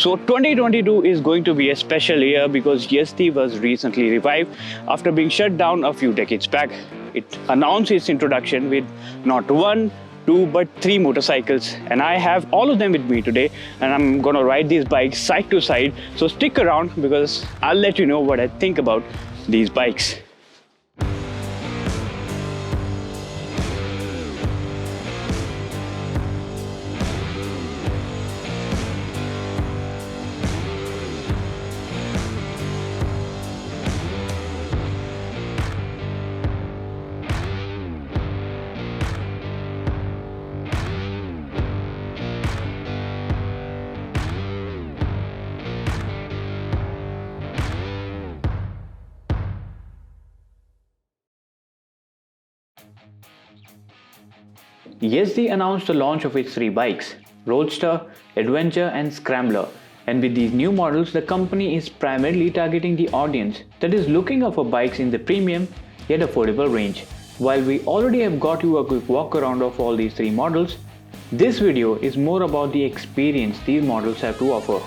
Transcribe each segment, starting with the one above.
So 2022 is going to be a special year because Yezdi was recently revived after being shut down a few decades back. It announced its introduction with not one, two, but three motorcycles, and I have all of them with me today, and I'm gonna ride these bikes side to side. So stick around because I'll let you know what I think about these bikes. Yezdi announced the launch of its three bikes, Roadster, Adventure and Scrambler, and with these new models the company is primarily targeting the audience that is looking for bikes in the premium yet affordable range. While we already have got you a quick walk around of all these three models, this video is more about the experience these models have to offer.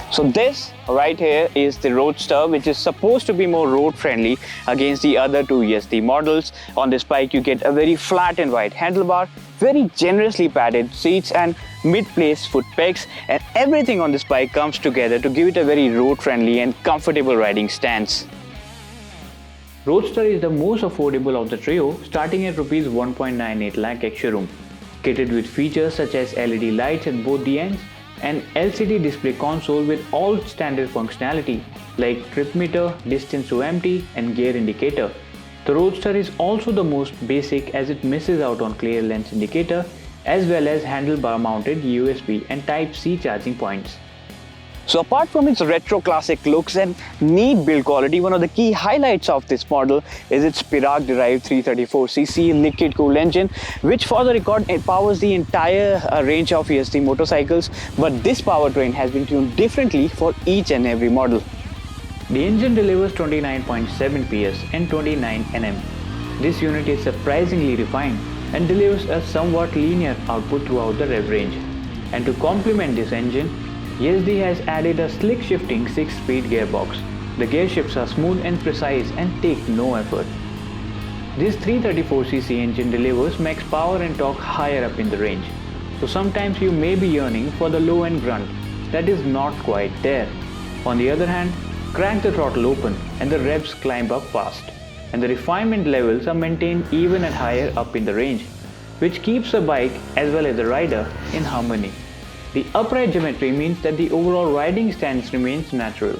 So this right here is the Roadster, which is supposed to be more road friendly against the other two Yezdi models. On this bike you get a very flat and wide handlebar, very generously padded seats and mid-place foot pegs, and everything on this bike comes together to give it a very road friendly and comfortable riding stance. Roadster is the most affordable of the trio, starting at Rs 1.98 lakh ex-showroom, kitted with features such as LED lights at both the ends, an LCD display console with all standard functionality like trip meter, distance to empty and gear indicator. The Roadster is also the most basic as it misses out on clear lens indicator as well as handlebar mounted USB and Type-C charging points. So apart from its retro classic looks and neat build quality, one of the key highlights of this model is its Spirak derived 334cc liquid cooled engine, which for the record powers the entire range of Yezdi motorcycles, but this powertrain has been tuned differently for each and every model. The engine delivers 29.7 PS and 29 Nm. This unit is surprisingly refined and delivers a somewhat linear output throughout the rev range. And to complement this engine, Yezdi has added a slick shifting 6-speed gearbox. The gear shifts are smooth and precise and take no effort. This 334cc engine delivers max power and torque higher up in the range. So sometimes you may be yearning for the low end grunt that is not quite there. On the other hand, crank the throttle open and the revs climb up fast, and the refinement levels are maintained even at higher up in the range, which keeps the bike as well as the rider in harmony. The upright geometry means that the overall riding stance remains natural.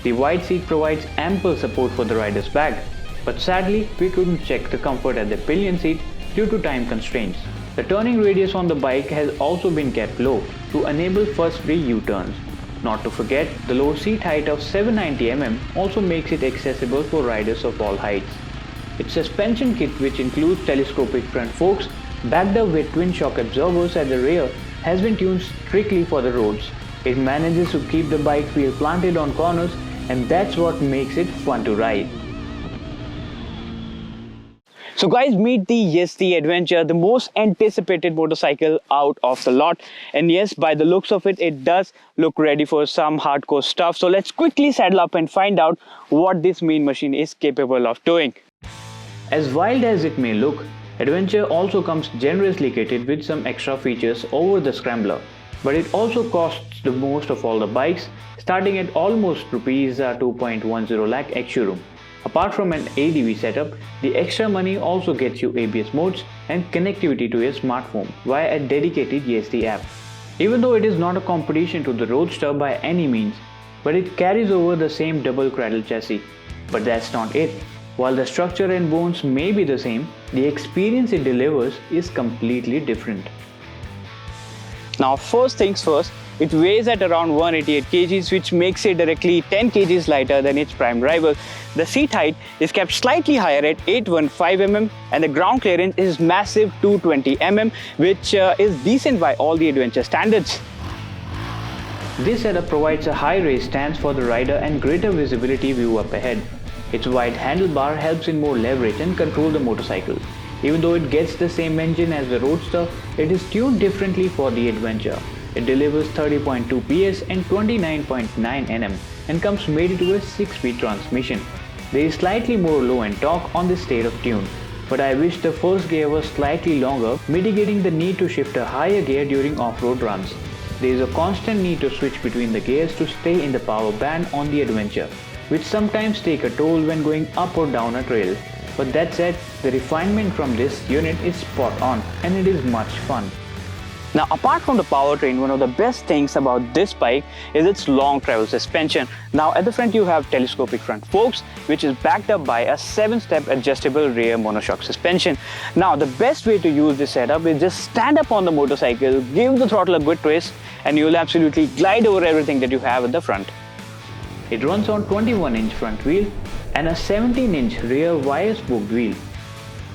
The wide seat provides ample support for the rider's back, but sadly we couldn't check the comfort at the pillion seat due to time constraints. The turning radius on the bike has also been kept low to enable fuss-free U-turns. Not to forget, the low seat height of 790 mm also makes it accessible for riders of all heights. Its suspension kit, which includes telescopic front forks backed up with twin shock absorbers at the rear, has been tuned strictly for the roads. It manages to keep the bike wheel planted on corners, and that's what makes it fun to ride. So guys, meet the Yezdi Adventure, the most anticipated motorcycle out of the lot. And yes, by the looks of it, it does look ready for some hardcore stuff. So let's quickly saddle up and find out what this mean machine is capable of doing. As wild as it may look, Adventure also comes generously kitted with some extra features over the Scrambler, but it also costs the most of all the bikes, starting at almost Rs 2.10 lakh ex-showroom. Apart from an ADV setup, the extra money also gets you ABS modes and connectivity to your smartphone via a dedicated Yezdi app. Even though it is not a competition to the Roadster by any means, but it carries over the same double cradle chassis. But that's not it. While the structure and bones may be the same, the experience it delivers is completely different. Now first things first, it weighs at around 188 kgs, which makes it directly 10 kgs lighter than its prime rival. The seat height is kept slightly higher at 815 mm and the ground clearance is massive 220 mm, which is decent by all the Adventure standards. This setup provides a high raised stance for the rider and greater visibility view up ahead. Its wide handlebar helps in more leverage and control the motorcycle. Even though it gets the same engine as the Roadster, it is tuned differently for the Adventure. It delivers 30.2 PS and 29.9 Nm and comes mated to a 6-speed transmission. There is slightly more low-end torque on this state of tune, but I wish the first gear was slightly longer, mitigating the need to shift a higher gear during off-road runs. There is a constant need to switch between the gears to stay in the power band on the adventure, which sometimes take a toll when going up or down a trail. But that said, the refinement from this unit is spot on and it is much fun. Now, apart from the powertrain, one of the best things about this bike is its long travel suspension. Now, at the front you have telescopic front forks, which is backed up by a 7-step adjustable rear monoshock suspension. Now, the best way to use this setup is just stand up on the motorcycle, give the throttle a good twist, and you will absolutely glide over everything that you have at the front. It runs on 21-inch front wheel and a 17-inch rear wire-spoked wheel.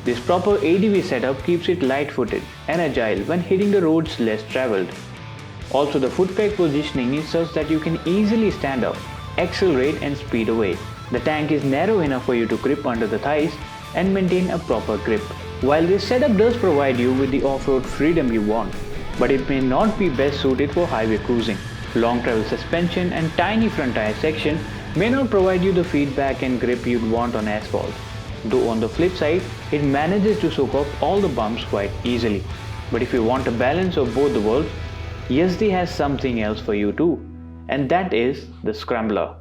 This proper ADV setup keeps it light-footed and agile when hitting the roads less traveled. Also, the footpeg positioning is such that you can easily stand up, accelerate and speed away. The tank is narrow enough for you to grip under the thighs and maintain a proper grip. While this setup does provide you with the off-road freedom you want, but it may not be best suited for highway cruising. Long travel suspension and tiny front tire section may not provide you the feedback and grip you'd want on asphalt. Though on the flip side, it manages to soak up all the bumps quite easily. But if you want a balance of both the worlds, Yezdi has something else for you too, and that is the Scrambler.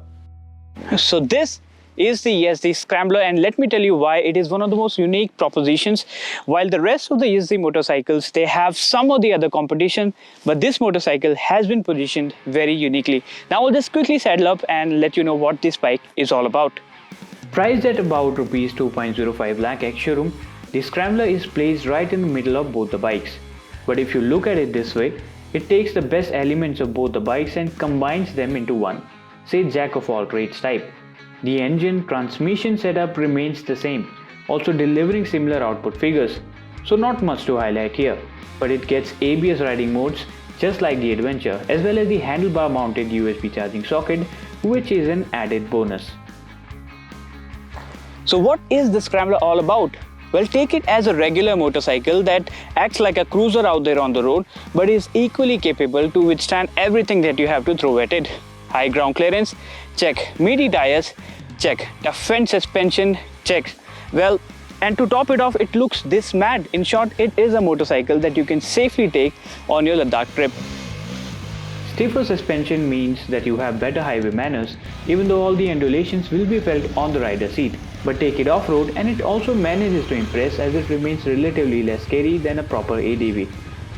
So this is the Yezdi Scrambler, and let me tell you why it is one of the most unique propositions. While the rest of the Yezdi motorcycles, they have some of the other competition, but this motorcycle has been positioned very uniquely. Now I'll just quickly saddle up and let you know what this bike is all about. Priced at about Rs 2.05 lakh ex-showroom, the Scrambler is placed right in the middle of both the bikes. But if you look at it this way, it takes the best elements of both the bikes and combines them into one, say jack of all trades type. The engine transmission setup remains the same, also delivering similar output figures, so not much to highlight here. But it gets ABS riding modes just like the Adventure, as well as the handlebar mounted USB charging socket, which is an added bonus. So what is the Scrambler all about? Well, take it as a regular motorcycle that acts like a cruiser out there on the road, but is equally capable to withstand everything that you have to throw at it. High ground clearance? Check. Meaty tires? Check. Tough front suspension? Check. Well, and to top it off, it looks this mad. In short, it is a motorcycle that you can safely take on your Ladakh trip. Stiffer suspension means that you have better highway manners, even though all the undulations will be felt on the rider's seat. But take it off-road and it also manages to impress, as it remains relatively less scary than a proper ADV.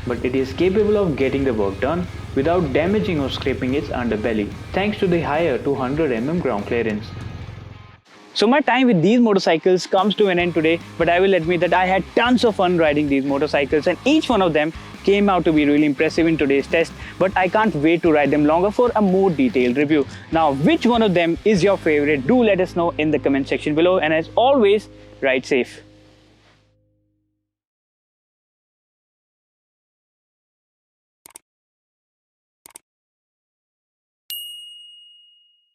But it is capable of getting the work done without damaging or scraping its underbelly, thanks to the higher 200 mm ground clearance. So my time with these motorcycles comes to an end today, but I will admit that I had tons of fun riding these motorcycles, and each one of them came out to be really impressive in today's test, but I can't wait to ride them longer for a more detailed review. Now, which one of them is your favorite? Do let us know in the comment section below, and as always, ride safe.